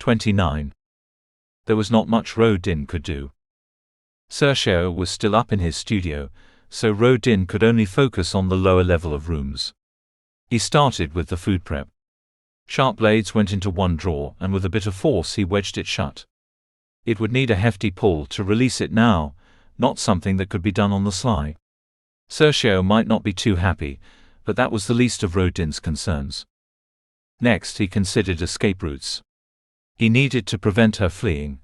29. There was not much Rodin could do. Sergio was still up in his studio, so Rodin could only focus on the lower level of rooms. He started with the food prep. Sharp blades went into one drawer, and with a bit of force he wedged it shut. It would need a hefty pull to release it now, not something that could be done on the sly. Sergio might not be too happy, but that was the least of Rodin's concerns. Next he considered escape routes. He needed to prevent her fleeing,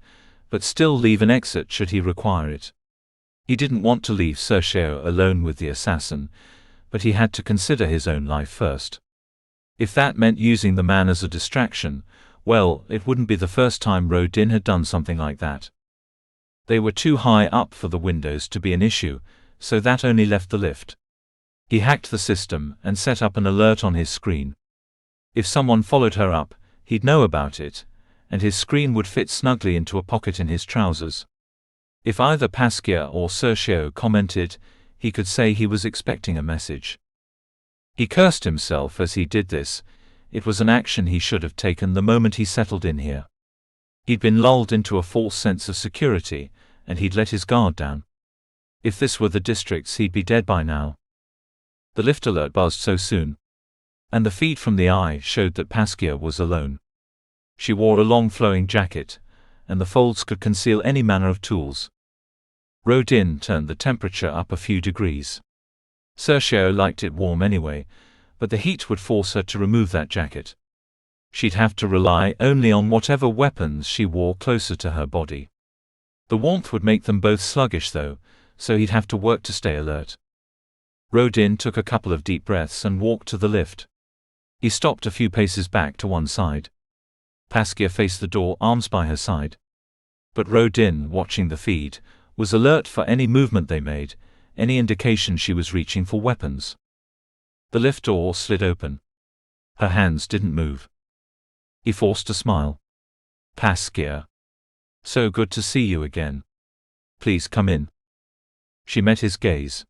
but still leave an exit should he require it. He didn't want to leave Sergio alone with the assassin, but he had to consider his own life first. If that meant using the man as a distraction, well, it wouldn't be the first time Rodin had done something like that. They were too high up for the windows to be an issue, so that only left the lift. He hacked the system and set up an alert on his screen. If someone followed her up, he'd know about it, and his screen would fit snugly into a pocket in his trousers. If either Pasquia or Sergio commented, he could say he was expecting a message. He cursed himself as he did this. It was an action he should have taken the moment he settled in here. He'd been lulled into a false sense of security, and he'd let his guard down. If this were the districts, he'd be dead by now. The lift alert buzzed so soon, and the feed from the eye showed that Pasquia was alone. She wore a long flowing jacket, and the folds could conceal any manner of tools. Rodin turned the temperature up a few degrees. Sergio liked it warm anyway, but the heat would force her to remove that jacket. She'd have to rely only on whatever weapons she wore closer to her body. The warmth would make them both sluggish though, so he'd have to work to stay alert. Rodin took a couple of deep breaths and walked to the lift. He stopped a few paces back to one side. Pasquia faced the door, arms by her side. But Rodin, watching the feed, was alert for any movement they made, any indication she was reaching for weapons. The lift door slid open. Her hands didn't move. He forced a smile. Pasquia. So good to see you again. Please come in. She met his gaze.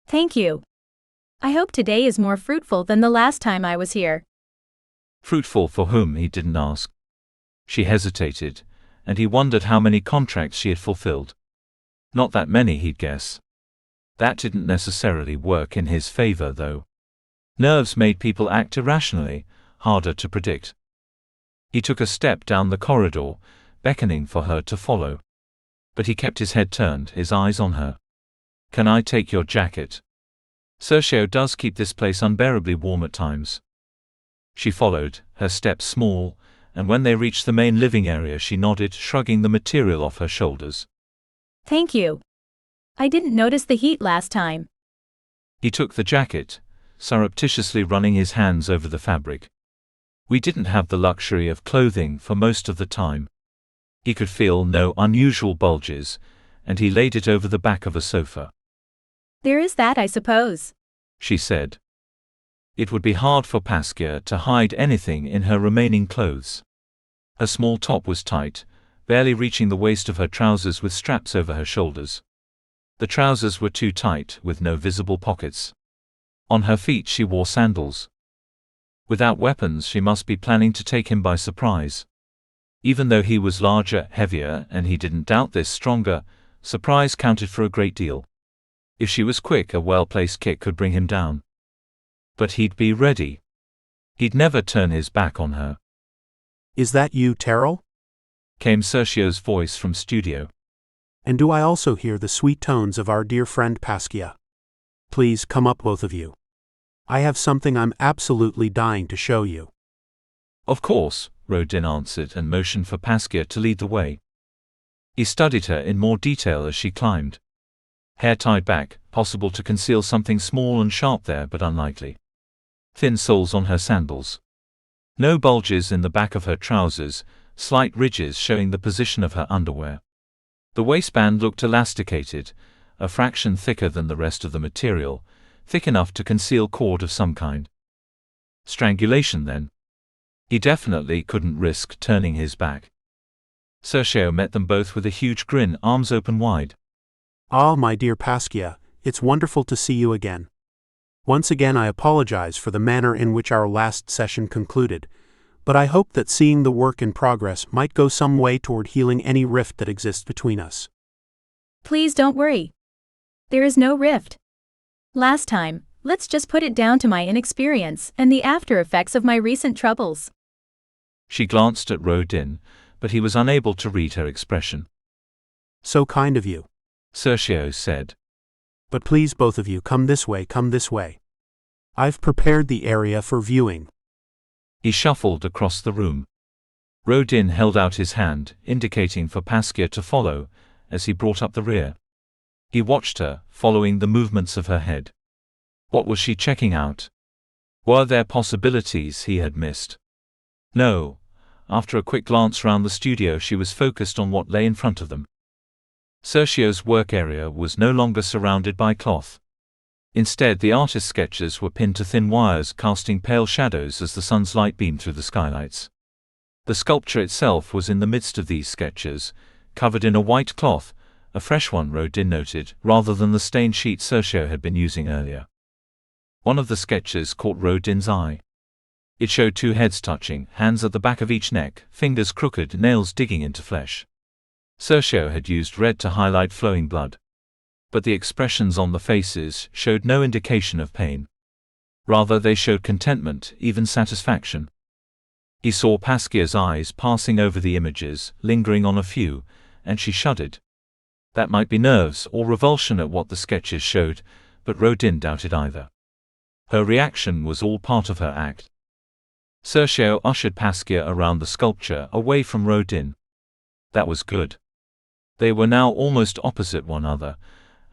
Thank you. I hope today is more fruitful than the last time I was here. Fruitful for whom, he didn't ask. She hesitated, and he wondered how many contracts she had fulfilled. Not that many, he'd guess. That didn't necessarily work in his favor, though. Nerves made people act irrationally, harder to predict. He took a step down the corridor, beckoning for her to follow. But he kept his head turned, his eyes on her. Can I take your jacket? Sergio does keep this place unbearably warm at times. She followed, her steps small, and when they reached the main living area she nodded, shrugging the material off her shoulders. Thank you. I didn't notice the heat last time. He took the jacket, surreptitiously running his hands over the fabric. We didn't have the luxury of clothing for most of the time. He could feel no unusual bulges, and he laid it over the back of a sofa. There is that, I suppose, she said. It would be hard for Pasquia to hide anything in her remaining clothes. Her small top was tight, barely reaching the waist of her trousers with straps over her shoulders. The trousers were too tight, with no visible pockets. On her feet she wore sandals. Without weapons she must be planning to take him by surprise. Even though he was larger, heavier, and he didn't doubt this, stronger, surprise counted for a great deal. If she was quick, a well-placed kick could bring him down. But he'd be ready. He'd never turn his back on her. Is that you, Terrell? Came Sergio's voice from studio. And do I also hear the sweet tones of our dear friend Pasquia? Please come up, both of you. I have something I'm absolutely dying to show you. Of course, Rodin answered and motioned for Pasquia to lead the way. He studied her in more detail as she climbed. Hair tied back, possible to conceal something small and sharp there, but unlikely. Thin soles on her sandals. No bulges in the back of her trousers, slight ridges showing the position of her underwear. The waistband looked elasticated, a fraction thicker than the rest of the material, thick enough to conceal cord of some kind. Strangulation, then. He definitely couldn't risk turning his back. Sergio met them both with a huge grin, arms open wide. Ah, my dear Pasquia, it's wonderful to see you again. Once again I apologize for the manner in which our last session concluded, but I hope that seeing the work in progress might go some way toward healing any rift that exists between us. Please don't worry. There is no rift. Last time, let's just put it down to my inexperience and the after effects of my recent troubles. She glanced at Rodin, but he was unable to read her expression. So kind of you. Sergio said. But please both of you come this way, come this way. I've prepared the area for viewing. He shuffled across the room. Rodin held out his hand, indicating for Paskia to follow, as he brought up the rear. He watched her, following the movements of her head. What was she checking out? Were there possibilities he had missed? No. After a quick glance round the studio, she was focused on what lay in front of them. Sergio's work area was no longer surrounded by cloth. Instead, the artist's sketches were pinned to thin wires, casting pale shadows as the sun's light beamed through the skylights. The sculpture itself was in the midst of these sketches, covered in a white cloth, a fresh one, Rodin noted, rather than the stained sheet Sergio had been using earlier. One of the sketches caught Rodin's eye. It showed two heads touching, hands at the back of each neck, fingers crooked, nails digging into flesh. Sergio had used red to highlight flowing blood. But the expressions on the faces showed no indication of pain. Rather, they showed contentment, even satisfaction. He saw Paskia's eyes passing over the images, lingering on a few, and she shuddered. That might be nerves or revulsion at what the sketches showed, but Rodin doubted either. Her reaction was all part of her act. Sergio ushered Paskia around the sculpture, away from Rodin. That was good. They were now almost opposite one another,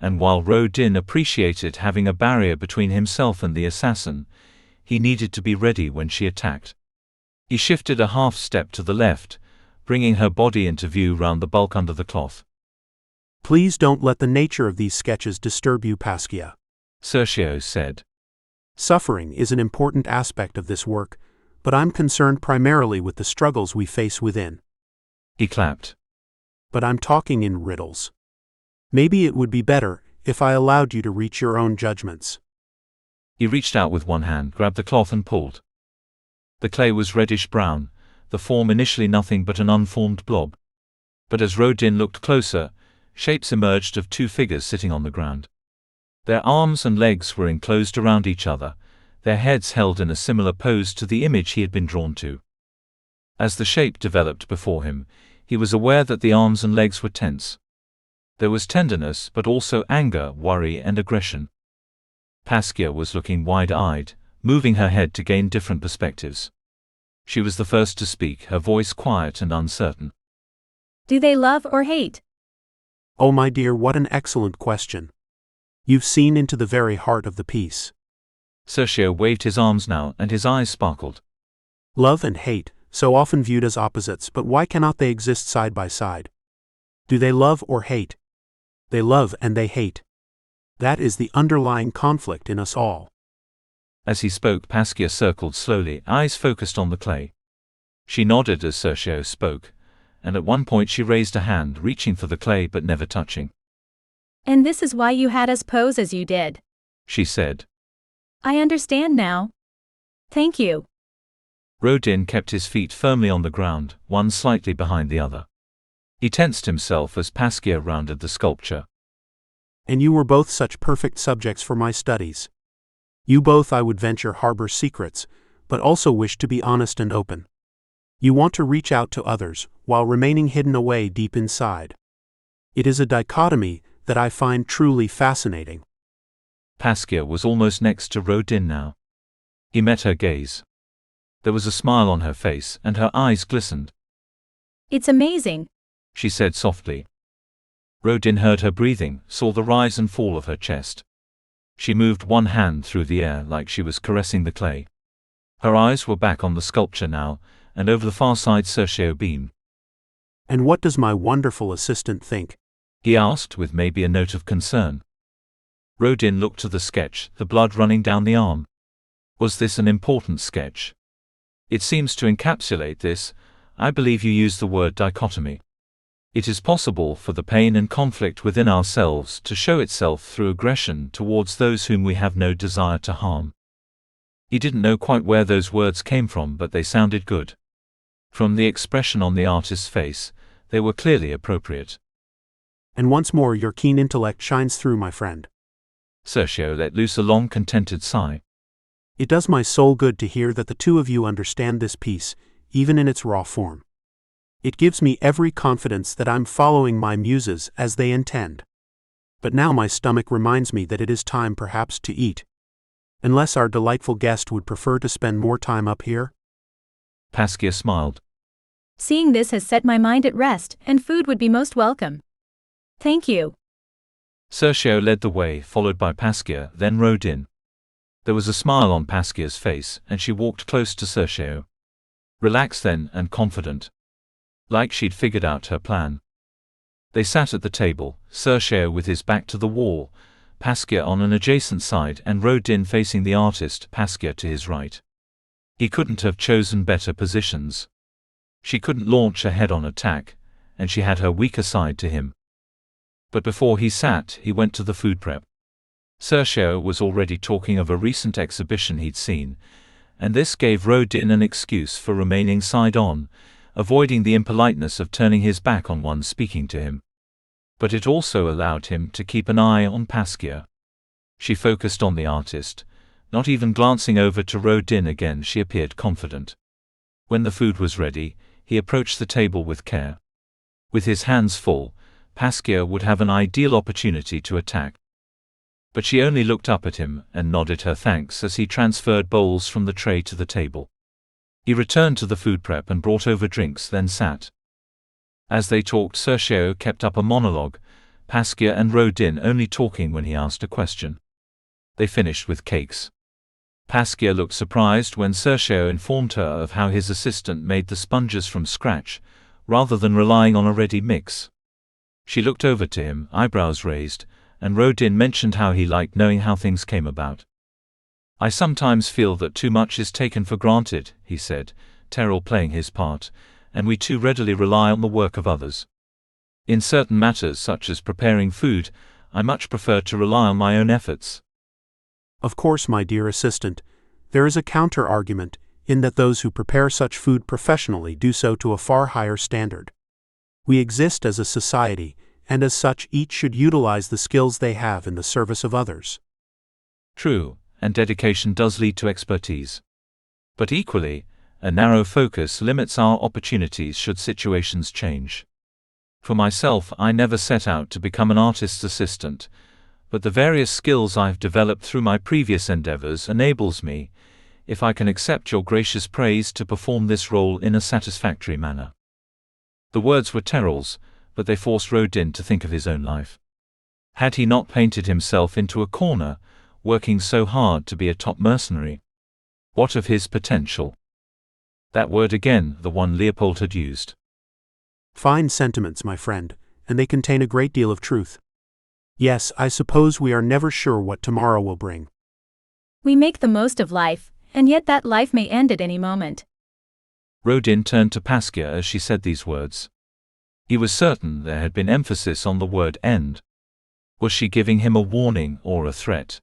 and while Rodin appreciated having a barrier between himself and the assassin, he needed to be ready when she attacked. He shifted a half step to the left, bringing her body into view round the bulk under the cloth. Please don't let the nature of these sketches disturb you, Paskia, Sergio said. Suffering is an important aspect of this work, but I'm concerned primarily with the struggles we face within. He clapped. But I'm talking in riddles. Maybe it would be better if I allowed you to reach your own judgments. He reached out with one hand, grabbed the cloth and pulled. The clay was reddish-brown, the form initially nothing but an unformed blob. But as Rodin looked closer, shapes emerged of two figures sitting on the ground. Their arms and legs were enclosed around each other, their heads held in a similar pose to the image he had been drawn to. As the shape developed before him, he was aware that the arms and legs were tense. There was tenderness, but also anger, worry, and aggression. Paskia was looking wide-eyed, moving her head to gain different perspectives. She was the first to speak, her voice quiet and uncertain. Do they love or hate? Oh my dear, what an excellent question. You've seen into the very heart of the piece. Sergio waved his arms now, and his eyes sparkled. Love and hate, so often viewed as opposites, but why cannot they exist side by side? Do they love or hate? They love and they hate. That is the underlying conflict in us all. As he spoke, Paskia circled slowly, eyes focused on the clay. She nodded as Sergio spoke, and at one point she raised a hand, reaching for the clay but never touching. And this is why you had us pose as you did, she said. I understand now. Thank you. Rodin kept his feet firmly on the ground, one slightly behind the other. He tensed himself as Paskia rounded the sculpture. And you were both such perfect subjects for my studies. You both, I would venture, harbor secrets, but also wish to be honest and open. You want to reach out to others, while remaining hidden away deep inside. It is a dichotomy that I find truly fascinating. Paskia was almost next to Rodin now. He met her gaze. There was a smile on her face, and her eyes glistened. It's amazing, she said softly. Rodin heard her breathing, saw the rise and fall of her chest. She moved one hand through the air like she was caressing the clay. Her eyes were back on the sculpture now, and over the far side Sergio beamed. And what does my wonderful assistant think? He asked, with maybe a note of concern. Rodin looked to the sketch, the blood running down the arm. Was this an important sketch? It seems to encapsulate this. I believe you used the word dichotomy. It is possible for the pain and conflict within ourselves to show itself through aggression towards those whom we have no desire to harm. He didn't know quite where those words came from, but they sounded good. From the expression on the artist's face, they were clearly appropriate. And once more your keen intellect shines through, my friend. Sergio let loose a long, contented sigh. It does my soul good to hear that the two of you understand this piece, even in its raw form. It gives me every confidence that I'm following my muses as they intend. But now my stomach reminds me that it is time perhaps to eat. Unless our delightful guest would prefer to spend more time up here? Paskia smiled. Seeing this has set my mind at rest, and food would be most welcome. Thank you. Sergio led the way, followed by Paskia, then rode in. There was a smile on Paskia's face, and she walked close to Sergio. Relaxed then, and confident. Like she'd figured out her plan. They sat at the table, Sergio with his back to the wall, Paskia on an adjacent side, and rode in facing the artist, Paskia to his right. He couldn't have chosen better positions. She couldn't launch a head-on attack, and she had her weaker side to him. But before he sat, he went to the food prep. Sergio was already talking of a recent exhibition he'd seen, and this gave Rodin an excuse for remaining side-on, avoiding the impoliteness of turning his back on one speaking to him. But it also allowed him to keep an eye on Paskia. She focused on the artist, not even glancing over to Rodin again. She appeared confident. When the food was ready, he approached the table with care. With his hands full, Paskia would have an ideal opportunity to attack. But she only looked up at him and nodded her thanks as he transferred bowls from the tray to the table. He returned to the food prep and brought over drinks, then sat. As they talked, Sergio kept up a monologue, Paskia and Rodin only talking when he asked a question. They finished with cakes. Paskia looked surprised when Sergio informed her of how his assistant made the sponges from scratch, rather than relying on a ready mix. She looked over to him, eyebrows raised, and Rodin mentioned how he liked knowing how things came about. I sometimes feel that too much is taken for granted, he said, Terrell playing his part, and we too readily rely on the work of others. In certain matters such as preparing food, I much prefer to rely on my own efforts. Of course, my dear assistant, there is a counter-argument, in that those who prepare such food professionally do so to a far higher standard. We exist as a society, and as such each should utilize the skills they have in the service of others. True, and dedication does lead to expertise. But equally, a narrow focus limits our opportunities should situations change. For myself, I never set out to become an artist's assistant, but the various skills I've developed through my previous endeavors enables me, if I can accept your gracious praise, to perform this role in a satisfactory manner. The words were Terrell's, but they forced Rodin to think of his own life. Had he not painted himself into a corner, working so hard to be a top mercenary? What of his potential? That word again, the one Leopold had used. Fine sentiments, my friend, and they contain a great deal of truth. Yes, I suppose we are never sure what tomorrow will bring. We make the most of life, and yet that life may end at any moment. Rodin turned to Paskia as she said these words. He was certain there had been emphasis on the word end. Was she giving him a warning or a threat?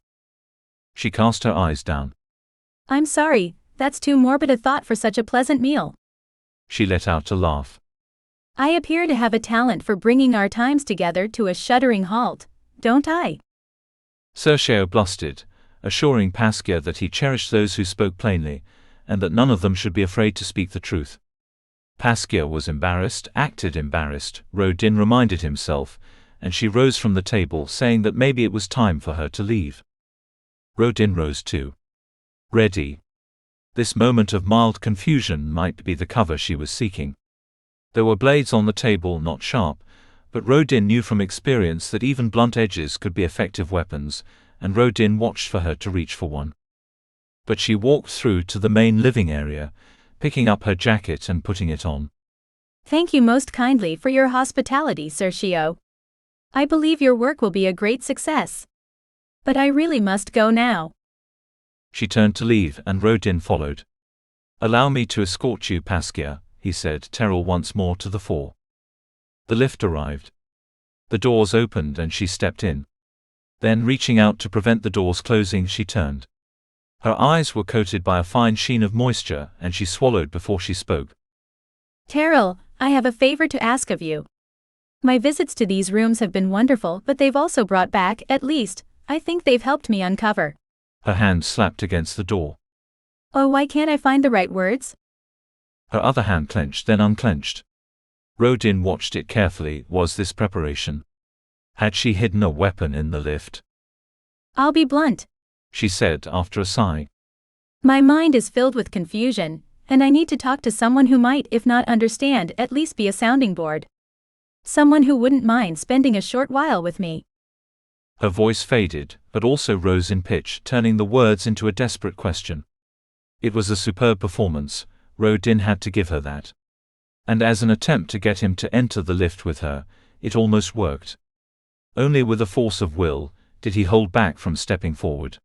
She cast her eyes down. I'm sorry, that's too morbid a thought for such a pleasant meal. She let out a laugh. I appear to have a talent for bringing our times together to a shuddering halt, don't I? Sergio blustered, assuring Paskia that he cherished those who spoke plainly, and that none of them should be afraid to speak the truth. Paskia was embarrassed, acted embarrassed, Rodin reminded himself, and she rose from the table, saying that maybe it was time for her to leave. Rodin rose too. Ready. This moment of mild confusion might be the cover she was seeking. There were blades on the table, not sharp, but Rodin knew from experience that even blunt edges could be effective weapons, and Rodin watched for her to reach for one. But she walked through to the main living area, picking up her jacket and putting it on. Thank you most kindly for your hospitality, Sergio. I believe your work will be a great success. But I really must go now. She turned to leave, and Rodin followed. Allow me to escort you, Paskia, he said, Terrell once more to the fore. The lift arrived. The doors opened and she stepped in. Then, reaching out to prevent the doors closing, she turned. Her eyes were coated by a fine sheen of moisture, and she swallowed before she spoke. Terrell, I have a favor to ask of you. My visits to these rooms have been wonderful, but they've also brought back, at least, I think they've helped me uncover. Her hand slapped against the door. Oh, why can't I find the right words? Her other hand clenched, then unclenched. Rodin watched it carefully. Was this preparation? Had she hidden a weapon in the lift? I'll be blunt, She said after a sigh. my mind is filled with confusion, and I need to talk to someone who might, if not understand, at least be a sounding board. Someone who wouldn't mind spending a short while with me. Her voice faded, but also rose in pitch, turning the words into a desperate question. It was a superb performance, Rodin had to give her that. And as an attempt to get him to enter the lift with her, it almost worked. Only with a force of will did he hold back from stepping forward.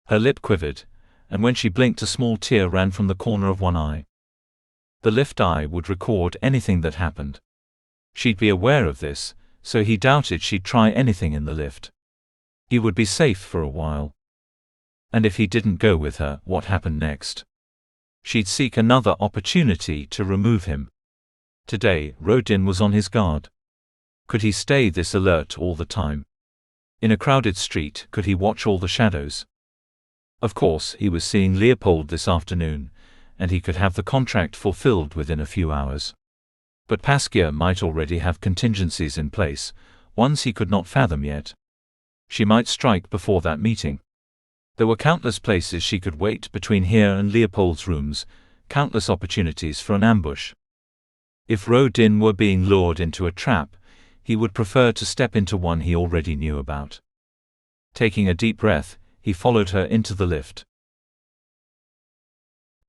Her lip quivered, and when she blinked a small tear ran from the corner of one eye. The lift eye would record anything that happened. She'd be aware of this, so he doubted she'd try anything in the lift. He would be safe for a while. And if he didn't go with her, what happened next? She'd seek another opportunity to remove him. Today, Rodin was on his guard. Could he stay this alert all the time? In a crowded street, could he watch all the shadows? Of course, he was seeing Leopold this afternoon, and he could have the contract fulfilled within a few hours. But Paskia might already have contingencies in place, ones he could not fathom yet. She might strike before that meeting. There were countless places she could wait between here and Leopold's rooms, countless opportunities for an ambush. If Rodin were being lured into a trap, he would prefer to step into one he already knew about. Taking a deep breath, he followed her into the lift.